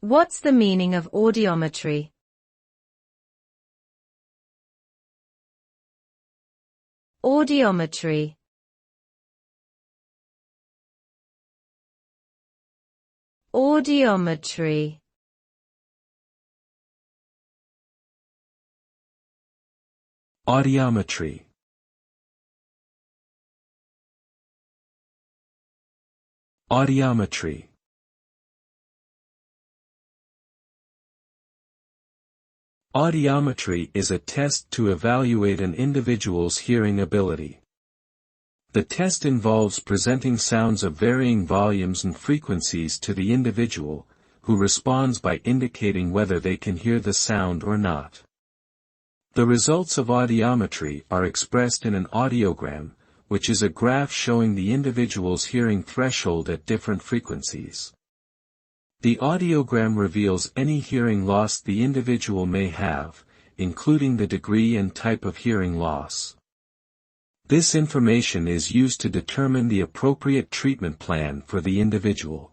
What's the meaning of audiometry? Audiometry. Audiometry. Audiometry. Audiometry. Audiometry is a test to evaluate an individual's hearing ability. The test involves presenting sounds of varying volumes and frequencies to the individual, who responds by indicating whether they can hear the sound or not. The results of audiometry are expressed in an audiogram, which is a graph showing the individual's hearing threshold at different frequencies. The audiogram reveals any hearing loss the individual may have, including the degree and type of hearing loss. This information is used to determine the appropriate treatment plan for the individual.